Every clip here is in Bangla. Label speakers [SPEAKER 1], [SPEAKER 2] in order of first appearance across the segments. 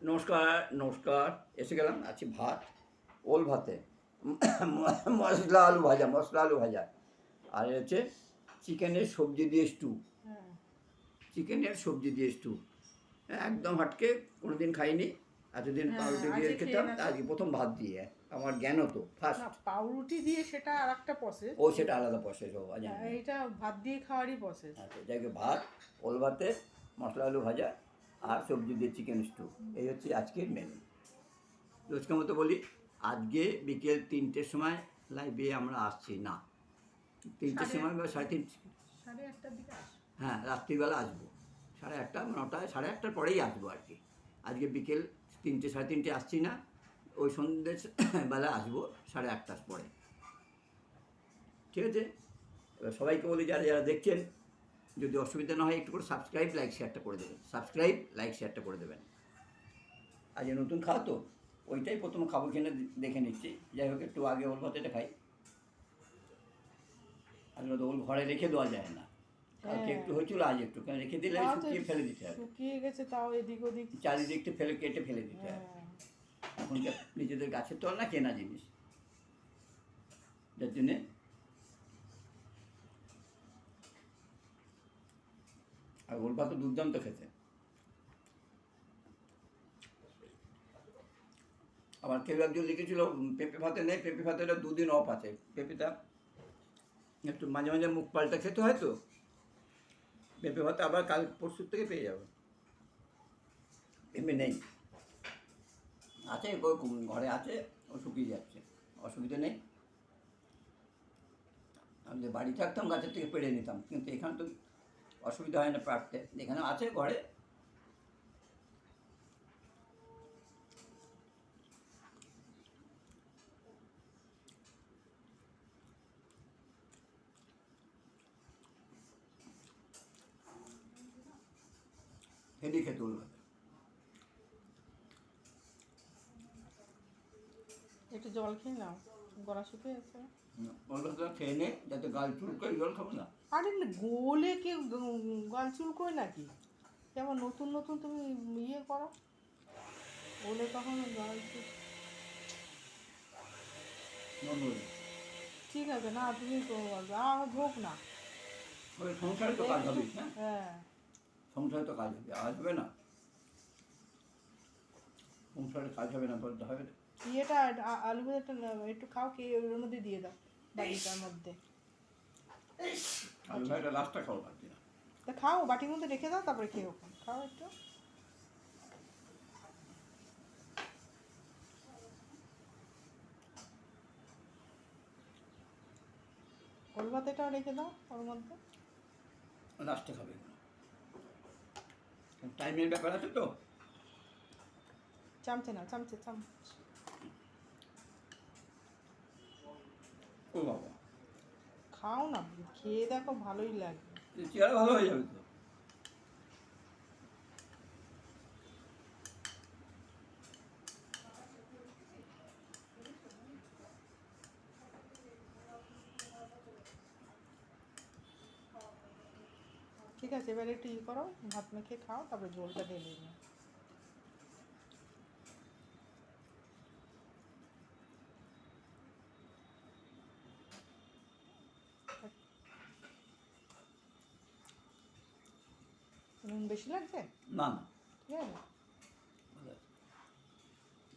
[SPEAKER 1] নমস্কার নমস্কার। এসে গেলাম, আছি ভাত, ওল ভাতে মশলা আলু ভাজা আর হচ্ছে চিকেনের সবজি দিয়ে স্টু। চিকেনের সবজি দিয়ে স্টু একদম হাটকে, কোনো দিন খাইনি। এতদিন পাউরুটি দিয়ে খেতাম, আজকে প্রথম ভাত দিয়ে। আমার জ্ঞানও তো ফার্স্ট।
[SPEAKER 2] পাউরুটি দিয়ে সেটা আর একটা প্রসেস,
[SPEAKER 1] ও সেটা আলাদা প্রসেস, ও
[SPEAKER 2] এটা ভাত দিয়ে খাওয়ারই প্রসেস।
[SPEAKER 1] আচ্ছা, যাই হোক, ভাত, ওল ভাতে মশলা আলু ভাজা আর সবজি দিয়ে চিকেন স্টু, এই হচ্ছে আজকের মেনু। রোজকার মতো বলি, আজকে বিকেল 3টের সময় লাইভে আমরা আসছি না। 3টের সময় বা
[SPEAKER 2] 1:30টার দিকে
[SPEAKER 1] হ্যাঁ, রাত্রিবেলা আসবো। 1:30 9টায়, 1:30টার পরেই আসবো আর কি। আজকে বিকেল 3টে 3:30 আসছি না, ওই সন্ধ্যে বেলা আসবো 8:30টার পরে। ঠিক আছে? এবার সবাইকে বলি, যারা যারা দেখছেন, যদি অসুবিধা না হয় একটু করে সাবস্ক্রাইব লাইক শেয়ারটা করে দেবেন। সাবস্ক্রাইব লাইক শেয়ারটা করে দেবেন। আজ নতুন খাওয়া তো, ওইটাই প্রথম খাবো কিনে দেখে নিচ্ছি। যাই হোক, একটু আগে ওল ভাতেটা খাই। আসলে তো ওল ঘরে রেখে দেওয়া যায় না। কালকে একটু হয়েছিল, আজ একটু রেখে দিলে শুকিয়ে ফেলে দিতে হবে।
[SPEAKER 2] শুকিয়ে গেছে, তাও এদিক ওদিক
[SPEAKER 1] চারিদিকটা কেটে ফেলে দিতে হবে। এখন নিজেদের গাছের তো না, কেনা জিনিস, যার জন্যে আর ওল ভাত দুর্দান্ত খেতে। আবার কেউ একজন লিখেছিল পেঁপে ভাতে নেই, পেঁপে ভাতের 2 দিন অফ আছে। পেঁপেটা একটু মাঝে মাঝে মুখ পাল্টা খেতে হয় তো, পেঁপে ভাতে আবার কাল পরশুর থেকে পেয়ে যাবে। পেঁপে নেই, আছে ঘরে আছে, ও শুকিয়ে যাচ্ছে, অসুবিধা নেই। আমি যে বাড়ি থাকতাম গাছের থেকে পেড়ে নিতাম, কিন্তু এখানে তো অসুবিধা হয় না পাড়তে, এখানে আছে ঘরে। হেডি খেতে ওল ভাতে।
[SPEAKER 2] একটু জল খেয়ে নাও, গলা শুকিয়ে আছে।
[SPEAKER 1] ওল ভাতটা খেয়ে নে, যাতে গাল চুলকায়, জল খাবো না।
[SPEAKER 2] আরে গোলে কেউ গাল চুলকোয় নাকি? যেমন নতুন নতুন তুমি ইয়ে করো, গোলে কখনো গাল চুল। ঠিক আছে না, তুমি হোক না,
[SPEAKER 1] ওই সংসারে তো কাজ হবে, হ্যাঁ
[SPEAKER 2] হ্যাঁ
[SPEAKER 1] সংসারে তো কাজ হবে, আজ হবে না। সংসারে কাজ হবে না বলতে হবে না।
[SPEAKER 2] ইয়েটা আলু ভাজাটা একটু খাও, কে ওর মধ্যে দিয়ে দাও, বাটিটার মধ্যে।
[SPEAKER 1] আলু ভাইটা লাস্টটা খাবো পারছি না।
[SPEAKER 2] তা খাও, বাটির মধ্যে রেখে দাও, তারপরে খেয়ে ওখানে খাও একটু। ওল ভাতেটাও রেখে দাও ওর মধ্যে।
[SPEAKER 1] লাস্টে খাবে, টাইমের ব্যাপার আছে তো।
[SPEAKER 2] চামচে না, চামচ।
[SPEAKER 1] ও বাবা,
[SPEAKER 2] খাও না, খেয়ে দেখো, ভালোই লাগবে।
[SPEAKER 1] চেহারা ভালো হয়ে যাবে তো।
[SPEAKER 2] ঠিক আছে, এবার একটু করো, ভাত মেখে খাও, তারপরে জলটা ঢেলে নিও। নুন বেশি লাগছে?
[SPEAKER 1] না না,
[SPEAKER 2] ঠিক আছে,
[SPEAKER 1] ভালো আছে,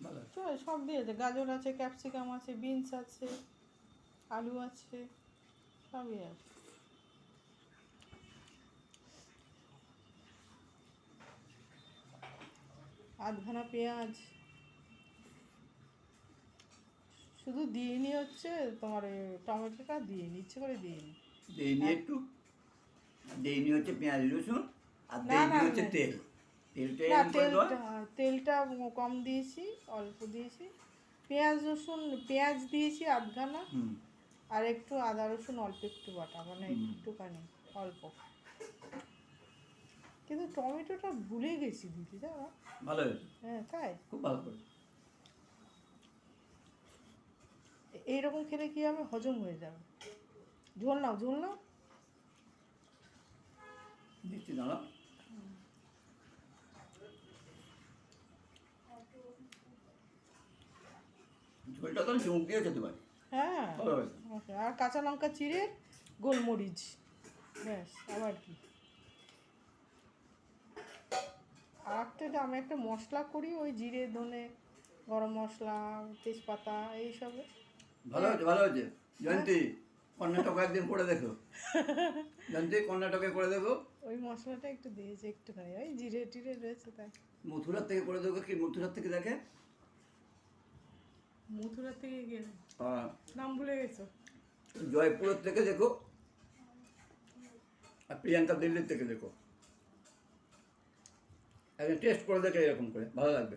[SPEAKER 1] ভালো আছে।
[SPEAKER 2] চলো, সব দিয়েছে, গাজর আছে, ক্যাপসিকাম আছে, বিনস আছে, আলু আছে, সবই আছে। আধখানা পেঁয়াজ শুধু দিইনি, হচ্ছে তোমার টমেটোটা দিইনি, ইচ্ছে করে দিইনি।
[SPEAKER 1] দেইনি একটু, দেইনি হচ্ছে পেঁয়াজ রসুন, আর
[SPEAKER 2] না
[SPEAKER 1] দেইনি
[SPEAKER 2] না
[SPEAKER 1] হচ্ছে
[SPEAKER 2] না,
[SPEAKER 1] তেল। তেলটা
[SPEAKER 2] না
[SPEAKER 1] এরকম করে দেওয়া।
[SPEAKER 2] তেলটা কম দিয়েছি, অল্প দিয়েছি। পেঁয়াজ দিয়েছি আধখানা, আর একটু আদা রসুন অল্প একটু বাটা, মানে একটুখানি অল্প। কিন্তু টমেটোটা ভুলে গেছি দিদি, জানো?
[SPEAKER 1] ভালো হয়েছে,
[SPEAKER 2] হ্যাঁ তাই,
[SPEAKER 1] খুব ভালো করে।
[SPEAKER 2] এইরকম খেলে কি হবে, হজম হয়ে যাবে। ঝোল নাও।
[SPEAKER 1] দিচ্ছি দাঁড়া। ঝোলটা তো চুমুক দিয়ে খেতে পারি।
[SPEAKER 2] হ্যাঁ,
[SPEAKER 1] ভালো হয়েছে।
[SPEAKER 2] আর কাঁচা লঙ্কা চিড়ে গোলমরিচ, ব্যাস, আবার কি। আর একটা আমি একটা মশলা করি, ওই জিরে ধনে গরম মশলা তেজপাতা এইসবে।
[SPEAKER 1] ভালো হয়েছে, ভালো হয়েছে। জয়ন্তী, কর্ণাটক একদিন করে দেখো। জয়ন্তী, কর্ণাটকে করে দেখো।
[SPEAKER 2] ওই মশলাটা একটু দিয়েছি একটুখানি, ওই জিরে টিরে রয়েছে তাই।
[SPEAKER 1] মথুরার থেকে করে দেখো, কি মথুরার থেকে দেখে।
[SPEAKER 2] মথুরা থেকে গিয়ে
[SPEAKER 1] আর
[SPEAKER 2] নাম ভুলে গেছো?
[SPEAKER 1] জয়পুরের থেকে দেখো, আর প্রিয়াঙ্কা দিল্লির থেকে দেখো। একদিন টেস্ট করে দেখে এরকম করে, ভালো লাগবে।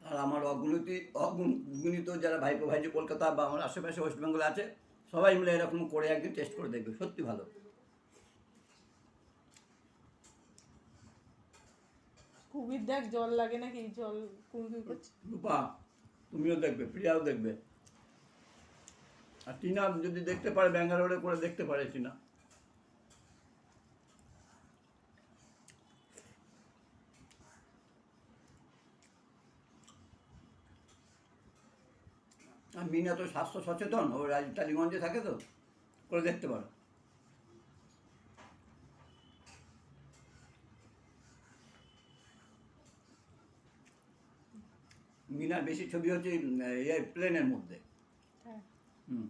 [SPEAKER 1] আর আমার অগণিত যারা ভাইপো ভাইজি কলকাতা বা আমার আশেপাশে ওয়েস্ট বেঙ্গলে আছে, সবাই মিলে এরকম করে একদিন টেস্ট করে দেখবে, সত্যি ভালো।
[SPEAKER 2] কুবির দেখ জল লাগে নাকি, জল কুমকুম করছে।
[SPEAKER 1] রূপা, তুমিও দেখবে, প্রিয়াও দেখবে। আর টিনা যদি দেখতে পারে, ব্যাঙ্গালোরে করে দেখতে পারে টিনা। আর মিনা তো স্বাস্থ্য সচেতন, ও টালিগঞ্জে থাকে, তো করে দেখতে পারো। মিনার বেশি ছবি হচ্ছে প্লেনের মধ্যে।
[SPEAKER 2] হ্যাঁ,
[SPEAKER 1] হুম।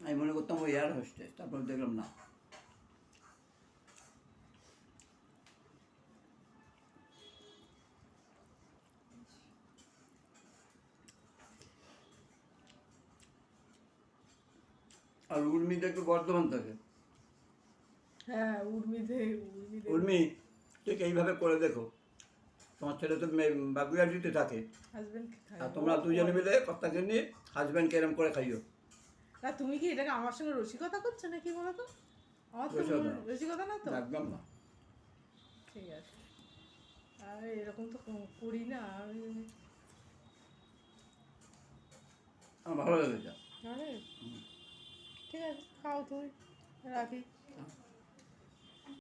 [SPEAKER 1] আমি মনে করতাম ওই এয়ার হোস্টেস, তারপর দেখলাম না। আর উর্মি দেখবে বর্ধমান থাকে।
[SPEAKER 2] হ্যাঁ, উর্মি
[SPEAKER 1] উর্মি, ঠিক এইভাবে করে দেখো। তোমার ছেলে তো বাগুইয়াটিতে থাকে,
[SPEAKER 2] হাজবেন্ডকে খাই।
[SPEAKER 1] আর তোমরা দুজনে মিলে কর্তাকে নিয়ে হাজব্যান্ডকে এরম করে খাইও।
[SPEAKER 2] না, তুমি কি এটাকে আমার সঙ্গে রসিকতা করছো নাকি বলো তো? আমার তো
[SPEAKER 1] রসিকতা না।
[SPEAKER 2] রসিকতা না তো।
[SPEAKER 1] একদম না।
[SPEAKER 2] ঠিক আছে, আমি এরকম তো করি না আমি।
[SPEAKER 1] আমার ভালো লেগেছে।
[SPEAKER 2] আরে ঠিক আছে, খাও তুমি, রাখি।